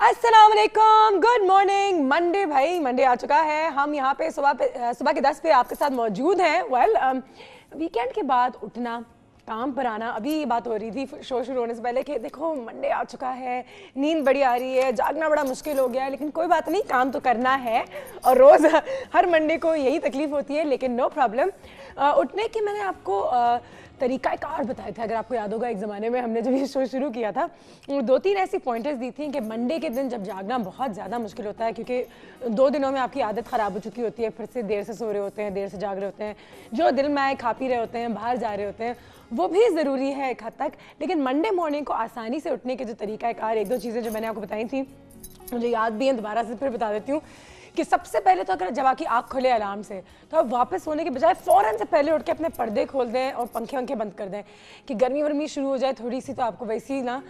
अस्सलाम वालेकुम, good morning. Monday भाई, मंडे आ चुका है। हम यहाँ पे सुबह के 10 पे आपके साथ मौजूद हैं। वीकेंड के बाद उठना, काम पर आना। अभी ये बात हो रही थी शो शुरू होने से पहले कि देखो मंडे आ चुका है, नींद बड़ी आ रही है, जागना बड़ा मुश्किल हो गया है, लेकिन कोई बात नहीं, काम तो करना है। और रोज़ हर मंडे को यही तकलीफ होती है, लेकिन नो प्रॉब्लम। उठने की मैंने आपको तरीक़ाकार बताए थे, अगर आपको याद होगा। एक ज़माने में हमने जब ये शो शुरू किया था, 2-3 ऐसी पॉइंटर्स दी थी कि मंडे के दिन जब जागना बहुत ज़्यादा मुश्किल होता है, क्योंकि 2 दिनों में आपकी आदत ख़राब हो चुकी होती है, फिर से देर से सो रहे होते हैं, देर से जाग रहे होते हैं, जो दिल में आए खा पी रहे होते हैं, बाहर जा रहे होते हैं, वो भी ज़रूरी है एक हद तक। लेकिन मंडे मॉर्निंग को आसानी से उठने के जो तरीक़ाकार, 1-2 चीज़ें जो मैंने आपको बताई थी, मुझे याद भी हैं, दोबारा से फिर बता देती हूँ कि सबसे पहले तो अगर जब आपकी आँख खुले अलार्म से, तो आप वापस सोने के बजाय फ़ौरन से पहले उठ के अपने पर्दे खोल दें और पंखे वंखे बंद कर दें कि गर्मी वर्मी शुरू हो जाए थोड़ी सी, तो आपको वैसे ही ना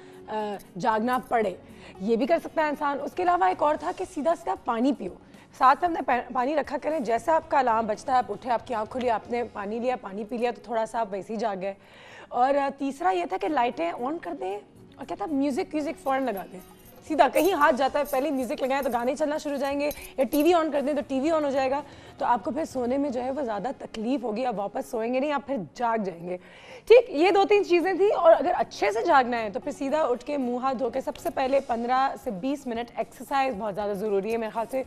जागना पड़े। ये भी कर सकता है इंसान। उसके अलावा एक और था कि सीधा सीधा पानी पियो, साथ में अपने पानी रखा करें। जैसा आपका अलार्म बजता है, आप उठे, आपकी आँख खुली, आपने पानी लिया, पानी पी लिया, तो थोड़ा सा आप वैसे ही जाग गए। और तीसरा ये था कि लाइटें ऑन कर दें और क्या था, म्यूज़िक फ़ौरन लगा दें। सीधा कहीं हाथ जाता है, पहले म्यूजिक लगाएं तो गाने चलना शुरू हो जाएंगे, या टीवी ऑन कर दें तो टीवी ऑन हो जाएगा, तो आपको फिर सोने में जो है वो ज़्यादा तकलीफ होगी, आप वापस सोएंगे नहीं, आप फिर जाग जाएंगे। ठीक, ये 2-3 चीज़ें थी। और अगर अच्छे से जागना है तो फिर सीधा उठ के मुँह हाथ धो के सबसे पहले 15 से 20 मिनट एक्सरसाइज बहुत ज़्यादा ज़रूरी है। मेरे ख्याल से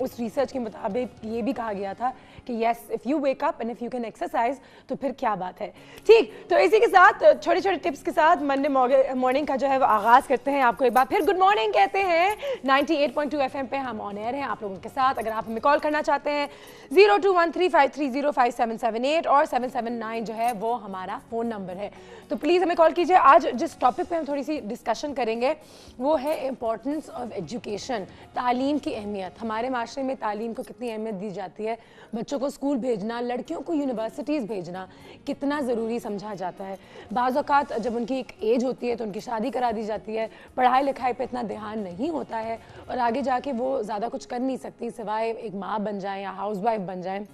उस रिसर्च के मुताबिक ये भी कहा गया था कि yes, if you wake up and if you can exercise तो फिर क्या बात है। ठीक, तो इसी के साथ छोटे छोटे टिप्स के साथ मंडे मॉर्निंग का जो है वो आगाज़ करते हैं। आपको एक बार फिर गुड मॉर्निंग कहते हैं। 98.2 FM पे हम ऑन एयर हैं आप लोगों के साथ। अगर आप हमें कॉल करना चाहते हैं 0213530577 और 779 जो है वो हमारा फ़ोन नंबर है, तो प्लीज़ हमें कॉल कीजिए। आज जिस टॉपिक पे हम थोड़ी सी डिस्कशन करेंगे वो है इम्पोर्टेंस ऑफ एजुकेशन, तालीम की अहमियत। हमारे माशरे में तालीम को कितनी अहमियत दी जाती है, बच्चों को स्कूल भेजना, लड़कियों को यूनिवर्सिटीज़ भेजना कितना ज़रूरी समझा जाता है। बाज़ औक़ात जब उनकी एक एज होती है तो उनकी शादी करा दी जाती है, पढ़ाई लिखाई पे इतना ध्यान नहीं होता है और आगे जाके वो ज़्यादा कुछ कर नहीं सकती सिवाय एक माँ बन जाएँ या हाउसवाइफ बन जाएँ,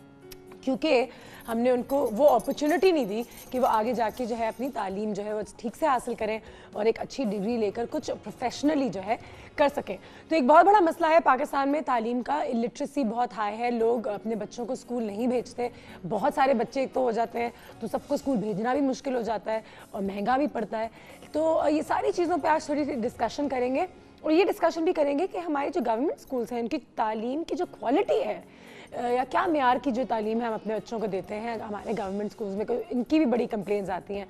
क्योंकि हमने उनको वो अपॉर्चुनिटी नहीं दी कि वो आगे जाके जो है अपनी तालीम जो है वो ठीक से हासिल करें और एक अच्छी डिग्री लेकर कुछ प्रोफेशनली जो है कर सकें। तो एक बहुत बड़ा मसला है पाकिस्तान में तालीम का, इलिटरेसी बहुत हाई है, लोग अपने बच्चों को स्कूल नहीं भेजते। बहुत सारे बच्चे एक तो हो जाते हैं तो सबको स्कूल भेजना भी मुश्किल हो जाता है और महंगा भी पड़ता है। तो ये सारी चीज़ों पर आज थोड़ी सी डिस्कशन करेंगे और ये डिस्कशन भी करेंगे कि हमारे जो गवर्नमेंट स्कूल्स हैं उनकी तालीम की जो क्वालिटी है या क्या मेयार की जो तालीम है हम अपने बच्चों को देते हैं हमारे गवर्नमेंट स्कूल्स में, इनकी भी बड़ी कंप्लेंट्स आती हैं।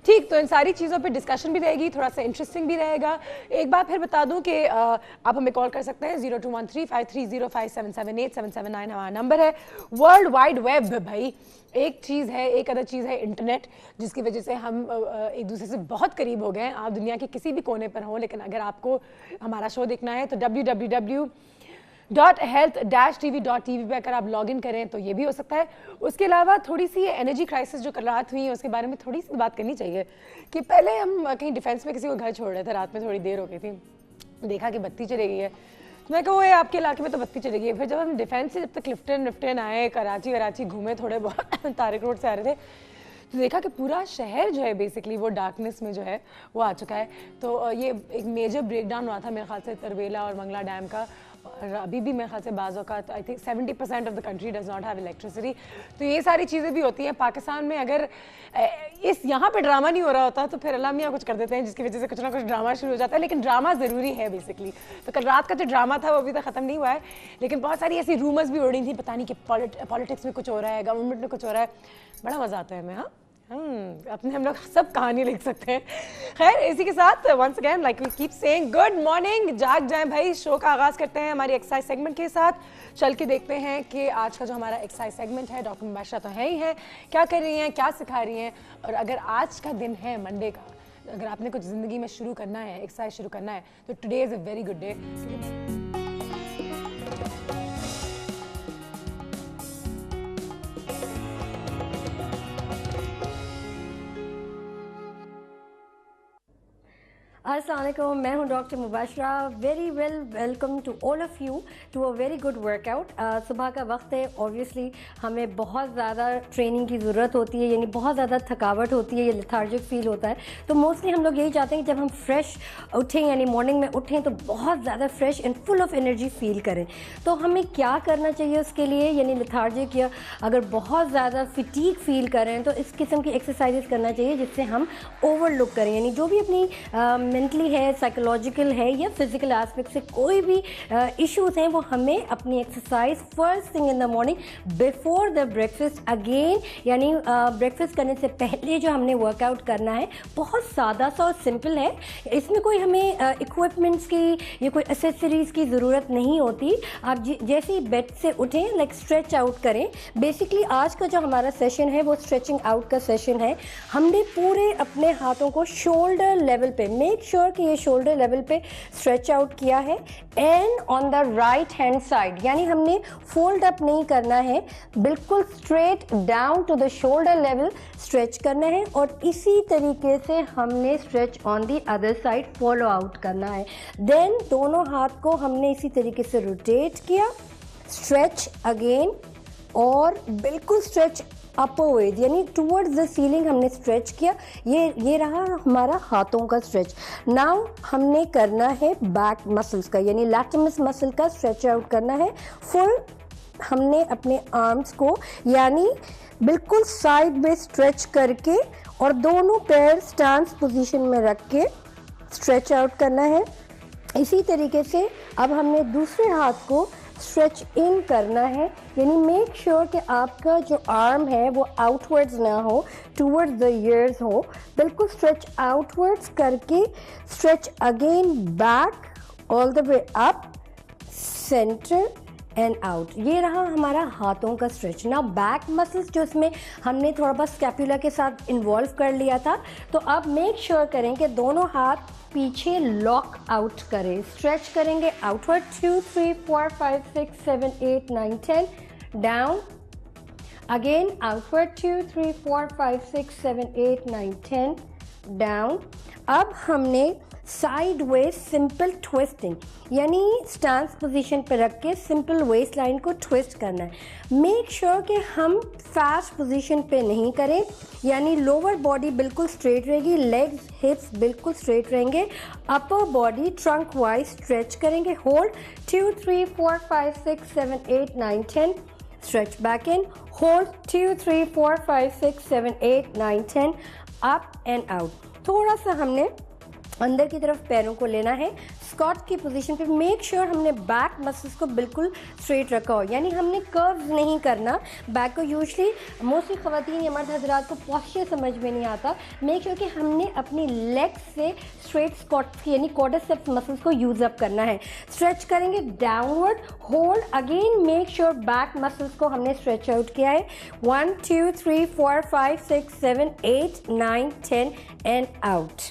ठीक, तो इन सारी चीज़ों पे डिस्कशन भी रहेगी, थोड़ा सा इंटरेस्टिंग भी रहेगा। एक बार फिर बता दूं कि आप हमें कॉल कर सकते हैं 0213530577 779 हमारा नंबर है। वर्ल्ड वाइड वेब भाई एक चीज़ है, एक अदर चीज़ है इंटरनेट, जिसकी वजह से हम एक दूसरे से बहुत करीब हो गए हैं। आप दुनिया के किसी भी कोने पर हों, लेकिन अगर आपको हमारा शो देखना है तो www.health-tv.tv पे अगर आप लॉग इन करें तो ये भी हो सकता है। उसके अलावा थोड़ी सी एनर्जी क्राइसिस जो कल रात हुई है उसके बारे में थोड़ी सी बात करनी चाहिए कि पहले हम कहीं डिफेंस में किसी को घर छोड़ रहे थे, रात में थोड़ी देर हो गई थी, देखा कि बत्ती चली गई है, तो मैं कहूँ आपके इलाके में तो बत्ती चली गई है। फिर जब हम डिफेंस से जब तक लिफ्टन आए, कराची घूमे थोड़े बहुत तारिक रोड से आ रहे थे, तो देखा कि पूरा शहर जो है बेसिकली वो डार्कनेस में जो है वो आ चुका है। तो ये एक मेजर ब्रेकडाउन हुआ था मेरे ख्याल से तरवेला और मंगला डैम का, और अभी भी मेरे ख्याल से बाज़ औक़ात I think 70% of the country does not have electricity. तो ये सारी चीज़ें भी होती हैं पाकिस्तान में। अगर इस यहाँ पे ड्रामा नहीं हो रहा होता तो फिर अल्लाह मियाँ कुछ कर देते हैं जिसकी वजह से कुछ ना कुछ ड्रामा शुरू हो जाता है, लेकिन ड्रामा ज़रूरी है बेसिकली। तो कल रात का जो ड्रामा था वो अभी तक ख़त्म नहीं हुआ है, लेकिन बहुत सारी ऐसी रूमर्स भी उड़ रही थी, पता नहीं कि पॉलिटिक्स में कुछ हो रहा है, गवर्नमेंट में कुछ हो रहा है। बड़ा मज़ा आता है हमें। हाँ, अपने हम लोग सब कहानी लिख सकते हैं। खैर, इसी के साथ once again like we keep saying good morning, जाग जाएं भाई। शो का आगाज़ करते हैं हमारी एक्सरसाइज सेगमेंट के साथ। चल के देखते हैं कि आज का जो हमारा एक्सरसाइज सेगमेंट है, डॉक्टर मुबाशरा तो है ही है, क्या कर रही हैं, क्या सिखा रही हैं। और अगर आज का दिन है मंडे का, अगर आपने कुछ ज़िंदगी में शुरू करना है, एक्सरसाइज शुरू करना है, तो today is a very good day. अस्सलाम वालेकुम, मैं हूं doctor Mubashra. Very welcome to all of you to a very good workout. सुबह का वक्त है, ऑब्वियसली हमें बहुत ज़्यादा ट्रेनिंग की ज़रूरत होती है, यानी बहुत ज़्यादा थकावट होती है, ये लेथार्जिक फील होता है। तो मोस्टली हम लोग यही चाहते हैं कि जब हम फ्रेश उठें, यानी मॉर्निंग में उठें तो बहुत ज़्यादा fresh and full of energy feel करें। तो हमें क्या करना चाहिए उसके लिए, यानी लेथार्जिक या अगर बहुत ज़्यादा फिटीक फील करें तो इस किस्म की एक्सरसाइजेस करना चाहिए जिससे हम ओवरलुक करें, यानी जो भी अपनी मेंटली है, साइकोलॉजिकल है या फिजिकल एस्पेक्ट से कोई भी इश्यूज हैं, वो हमें अपनी exercise first thing in the morning before the breakfast again, यानी ब्रेकफास्ट करने से पहले जो हमने वर्कआउट करना है, बहुत सादा सा और सिंपल है। इसमें कोई हमें इक्विपमेंट्स की या कोई एसेसरीज़ की ज़रूरत नहीं होती। आप जैसे ही बेड से उठें, लाइक स्ट्रेच आउट करें। बेसिकली आज का जो हमारा सेशन है वो स्ट्रेचिंग आउट का सेशन है। हमने पूरे अपने हाथों को शोल्डर लेवल पे, मेक श्योर कि ये शोल्डर लेवल पे स्ट्रेच आउट किया है and on the right hand side, यानी हमने फोल्ड अप नहीं करना है, बिल्कुल straight down to the shoulder level stretch करना है और इसी तरीके से हमने stretch on the other side follow out करना है। देन दोनों हाथ को हमने इसी तरीके से रोटेट किया, स्ट्रेच अगेन और बिल्कुल स्ट्रेच अपर वेज, यानी टूवर्ड्स द सीलिंग हमने स्ट्रेच किया। ये रहा हमारा हाथों का स्ट्रेच। नाउ हमने करना है बैक मसल्स का, यानी लैटिमस मसल का स्ट्रेच आउट करना है फुल। हमने अपने आर्म्स को यानी बिल्कुल साइड में स्ट्रेच करके और दोनों पैर स्टांस पोजीशन में रख के स्ट्रेच आउट करना है। इसी तरीके से अब हमने दूसरे हाथ को स्ट्रेच इन करना है, यानी मेक श्योर कि आपका जो आर्म है वो आउटवर्ड्स ना हो, टूवर्ड्स द ईयर्स हो। बिल्कुल स्ट्रेच आउटवर्ड्स करके stretch again back all the way up, centre and out. ये रहा हमारा हाथों का स्ट्रेच। ना बैक मसल्स जो इसमें हमने थोड़ा बहुत स्कैपुला के साथ इन्वॉल्व कर लिया था, तो अब मेक श्योर करें कि दोनों हाथ पीछे लॉक आउट करें। स्ट्रेच करेंगे outward 2 3 4 5 6 7 8 9 10 down, again outward 2 3 4 5 6 7 8 9 10 down. अब हमने साइड वेस्ट सिंपल ट्विस्टिंग, यानी स्टांस पोजीशन पर रख के सिंपल वेस्ट लाइन को ट्विस्ट करना है। मेक श्योर कि हम फास्ट पोजीशन पे नहीं करें, यानी लोअर बॉडी बिल्कुल स्ट्रेट रहेगी, लेग्स हिप्स बिल्कुल स्ट्रेट रहेंगे, upper body trunk wise stretch करेंगे। Hold 2 3 4 5 6 7 8 9 10, stretch back in, hold 2 3 4 5 6 7 8 9 10, up and out. थोड़ा सा हमने अंदर की तरफ पैरों को लेना है स्क्वाट की पोजीशन पे। मेक श्योर हमने बैक मसल्स को बिल्कुल स्ट्रेट रखा हो, यानी हमने कर्व्स नहीं करना बैक को। यूजली मोस्टली ख़वातीन या मर्द हजरात को पोस्चर समझ में नहीं आता। मेक श्योर कि हमने अपनी लेग्स से स्ट्रेट स्क्वाट यानी क्वाड्रिसेप्स मसल्स को यूज अप करना है। स्ट्रेच करेंगे downward, hold, again make sure back muscles को हमने स्ट्रेच आउट किया है। 1 2 3 4 5 6 7 8 9 10 एंड आउट।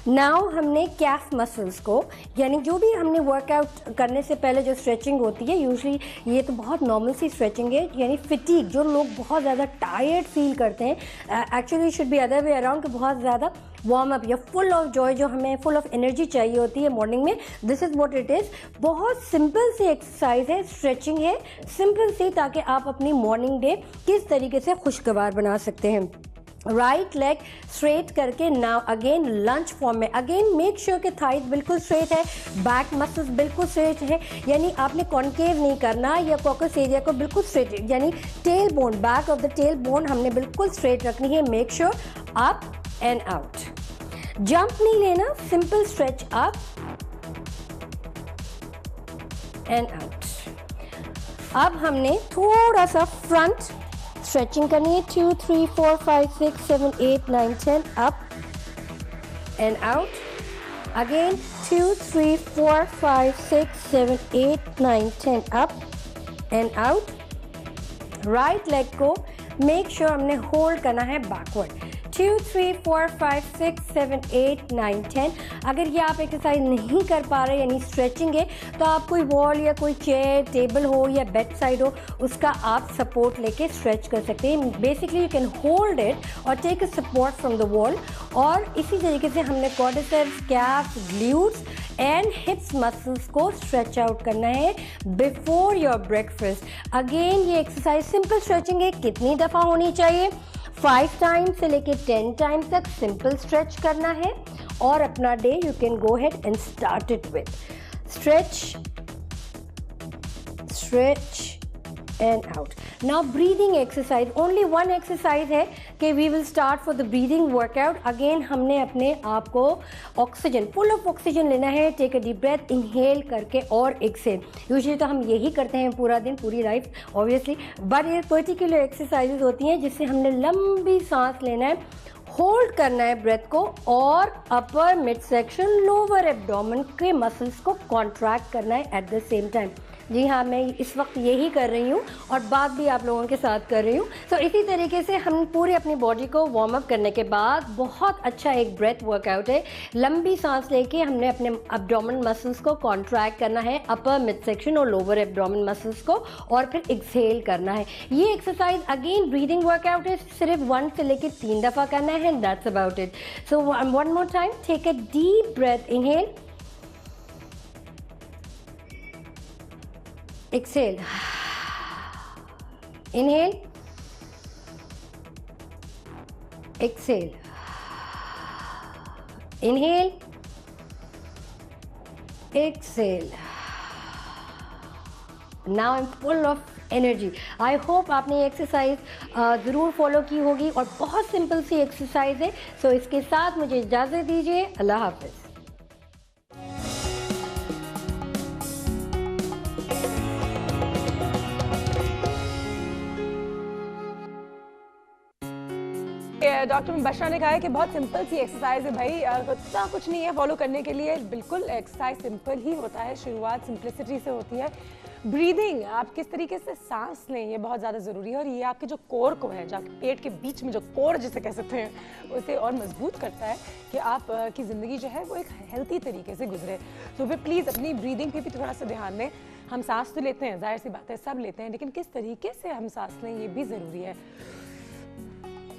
नाउ हमने कैफ मसल्स को, यानी जो भी हमने वर्कआउट करने से पहले जो स्ट्रेचिंग होती है, यूजुअली ये तो बहुत नॉर्मल सी स्ट्रेचिंग है, यानी फिटीक, जो लोग बहुत ज़्यादा टायर्ड फील करते हैं, actually should be other way around, कि बहुत ज़्यादा वार्म अप या फुल ऑफ जॉय, जो हमें फुल ऑफ एनर्जी चाहिए होती है मॉर्निंग में, this is what it is. बहुत सिंपल सी एक्सरसाइज है, स्ट्रेचिंग है सिंपल सी, ताकि आप अपनी मॉर्निंग डे किस तरीके से खुशगवार बना सकते हैं। राइट लेग स्ट्रेट करके नाउ अगेन लंच फॉर्म में, अगेन मेक श्योर कि थाइज बिल्कुल स्ट्रेट है, बैक मसल्स बिल्कुल स्ट्रेट है, यानी आपने कॉन्केव नहीं करना या कॉकस एरिया को बिल्कुल स्ट्रेट, यानी tail bone, back of the tail bone हमने बिल्कुल स्ट्रेट रखनी है। Make sure up and out, jump नहीं लेना, simple stretch up and out. अब हमने थोड़ा सा फ्रंट स्ट्रेचिंग करनी है। 2 3 4 5 6 7 8 9 10 up and out, again 2 3 4 5 6 7 8 9 10 up and out. Right leg को मेक श्योर हमने होल्ड करना है बैकवर्ड। 2, 3, 4, 5, 6, 7, 8, 9, 10। अगर ये आप एक्सरसाइज नहीं कर पा रहे यानी स्ट्रेचिंग है, तो आप कोई वॉल या कोई चेयर, टेबल हो या बेड साइड हो, उसका आप सपोर्ट लेके स्ट्रेच कर सकते हैं। Basically you can hold it और take a support from the wall. और इसी तरीके से हमने quadriceps, calves, glutes and hips muscles को स्ट्रेच आउट करना है बिफोर योर ब्रेकफास्ट। अगेन ये एक्सरसाइज सिंपल स्ट्रेचिंग है। कितनी दफ़ा होनी चाहिए? 5 टाइम्स से लेके 10 टाइम्स तक सिंपल स्ट्रेच करना है। और अपना day you can go head and start it with stretch and out. Now breathing exercise, only one exercise है कि we will start for the breathing workout. Again हमने अपने आप को ऑक्सीजन, फुल ऑफ ऑक्सीजन लेना है। Take a deep breath, inhale करके और एक्सेल। यूजुअली तो हम यही करते हैं पूरा दिन, पूरी लाइफ ऑब्वियसली, बट ये पर्टिकुलर एक्सरसाइजेज होती हैं जिससे हमने लंबी सांस लेना है, होल्ड करना है ब्रेथ को, और upper mid section, lower abdomen के मसल्स को कॉन्ट्रैक्ट करना है एट द सेम टाइम। जी हाँ, मैं इस वक्त यही कर रही हूँ और बात भी आप लोगों के साथ कर रही हूँ। सो इसी तरीके से हम पूरी अपनी बॉडी को वार्म अप करने के बाद बहुत अच्छा एक ब्रेथ वर्कआउट है। लंबी सांस लेके हमने अपने एब्डोमेन मसल्स को कॉन्ट्रैक्ट करना है, अपर मिड सेक्शन और लोअर एब्डोमेन मसल्स को, और फिर एक्सहेल करना है। ये एक्सरसाइज अगेन ब्रीदिंग वर्कआउट है, सिर्फ 1 से लेकर 3 दफ़ा करना है। That's about it. So one more time, take a deep breath, inhale, exhale, inhale, exhale, inhale, exhale. Now I'm full of energy. I hope आपने ये एक्सरसाइज ज़रूर फॉलो की होगी और बहुत सिंपल सी एक्सरसाइज है। सो इसके साथ मुझे इजाज़त दीजिए। अल्लाह हाफ़िज़। डॉक्टर मुबशरा ने कहा है कि बहुत सिंपल सी एक्सरसाइज है भाई, इतना कुछ नहीं है फॉलो करने के लिए। बिल्कुल एक्सरसाइज सिंपल ही होता है, शुरुआत सिंपलिसिटी से होती है। ब्रीदिंग, आप किस तरीके से सांस लें, ये बहुत ज़्यादा ज़रूरी है। और ये आपके जो कोर को है, जो आपके पेट के बीच में जो कोर जिसे कह सकते हैं, उसे और मजबूत करता है कि आप की ज़िंदगी जो है वो एक हेल्थी तरीके से गुजरे। तो फिर प्लीज़ अपनी ब्रीदिंग पे भी थोड़ा सा ध्यान दें। हम सांस तो लेते हैं, जाहिर सी बात है, सब लेते हैं, लेकिन किस तरीके से हम सांस लें ये भी ज़रूरी है,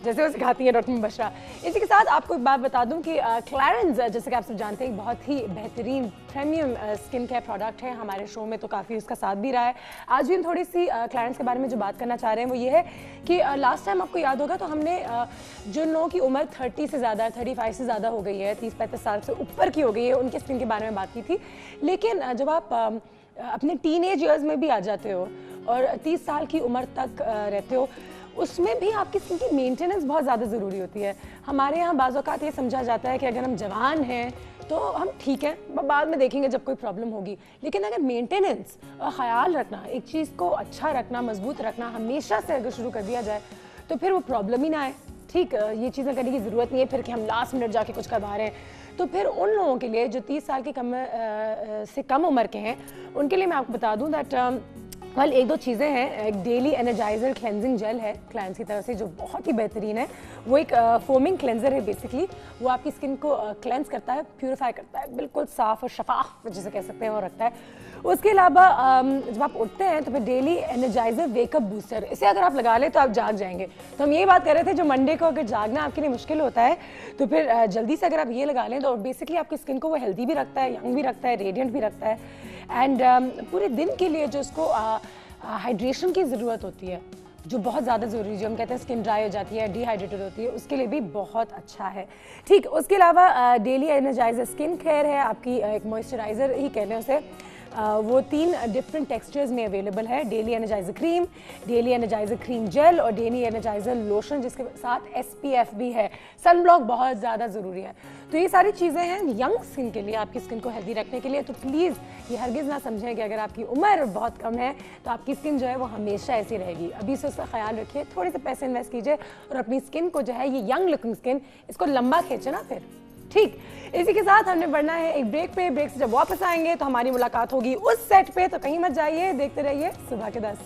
जैसे वो सिखाती है डॉक्टर मुबशरा। इसी के साथ आपको एक बात बता दूं कि क्लैरेंस, जैसे कि आप सब जानते हैं, बहुत ही बेहतरीन प्रीमियम स्किन केयर प्रोडक्ट है। हमारे शो में तो काफ़ी उसका साथ भी रहा है। आज भी हम थोड़ी सी क्लैरेंस के बारे में जो बात करना चाह रहे हैं वो ये है कि लास्ट टाइम आपको याद होगा तो हमने जिन लोगों की उम्र 30 से ज़्यादा, 35 से ज़्यादा हो गई है, 30-35 साल से ऊपर की हो गई है, उनके स्किन के बारे में बात की थी। लेकिन जब आप अपने टीनेज ईयर्स में भी आ जाते हो और 30 साल की उम्र तक रहते हो, उसमें भी आपकी स्किन की मेंटेनेंस बहुत ज़्यादा ज़रूरी होती है। हमारे यहाँ बाज़ औक़ात ये समझा जाता है कि अगर हम जवान हैं तो हम ठीक हैं, बाद में देखेंगे जब कोई प्रॉब्लम होगी। लेकिन अगर मेंटेनेंस और ख्याल रखना, एक चीज़ को अच्छा रखना, मजबूत रखना हमेशा से अगर शुरू कर दिया जाए तो फिर वो प्रॉब्लम ही ना आए। ठीक, ये चीज़ें करने की ज़रूरत नहीं है फिर कि हम लास्ट मिनट जाके कुछ करवा रहे हैं। तो फिर उन लोगों के लिए जो 30 साल की से कम उम्र के हैं, उनके लिए मैं आपको बता दूँ दैट वेल, 1-2 चीज़ें हैं। एक डेली एनर्जाइजर क्लेंजिंग जेल है क्लाइंट्स की तरफ से, जो बहुत ही बेहतरीन है। वो एक फोमिंग क्लेंजर है बेसिकली। वो आपकी स्किन को क्लेंस करता है, प्यूरिफाई करता है, बिल्कुल साफ और शफाफ जिसे कह सकते हैं वो रखता है। उसके अलावा जब आप उठते हैं तो फिर डेली एनर्जाइजर वेकअप बूस्टर, इसे अगर आप लगा लें तो आप जाग जाएंगे। तो हम यही बात कर रहे थे, जो मंडे को अगर जागना आपके लिए मुश्किल होता है तो फिर जल्दी से अगर आप ये लगा लें तो बेसिकली आपकी स्किन को वो हेल्दी भी रखता है, यंग भी रखता है, रेडियंट भी रखता है। एंड पूरे दिन के लिए जो उसको हाइड्रेशन की ज़रूरत होती है, जो बहुत ज़्यादा ज़रूरी, जो हम कहते हैं स्किन ड्राई हो जाती है, डिहाइड्रेटेड होती है, उसके लिए भी बहुत अच्छा है। ठीक, उसके अलावा डेली एनर्जाइजर स्किन केयर है, आपकी एक मॉइस्चराइज़र ही कह लें उसे। वो 3 डिफरेंट टेक्सचर्स में अवेलेबल है। Daily energiser cream, daily energiser cream gel और डेली एनर्जाइजर लोशन, जिसके साथ SPF भी है। सन ब्लॉक बहुत ज़्यादा ज़रूरी है। तो ये सारी चीज़ें हैं यंग स्किन के लिए, आपकी स्किन को हेल्दी रखने के लिए। तो प्लीज़ ये हरगिज़ ना समझें कि अगर आपकी उम्र बहुत कम है तो आपकी स्किन जो है वो हमेशा ऐसी रहेगी। अभी से उसका ख्याल रखिए, थोड़े से पैसे इन्वेस्ट कीजिए और अपनी स्किन को जो है, ये यंग लुकिंग स्किन, इसको लंबा खींचे ना फिर। ठीक, इसी के साथ हमने बढ़ना है एक ब्रेक पे। ब्रेक से जब वापस आएंगे तो हमारी मुलाकात होगी उस सेट पे, तो कहीं मत जाइए, देखते रहिए सुबह के 10।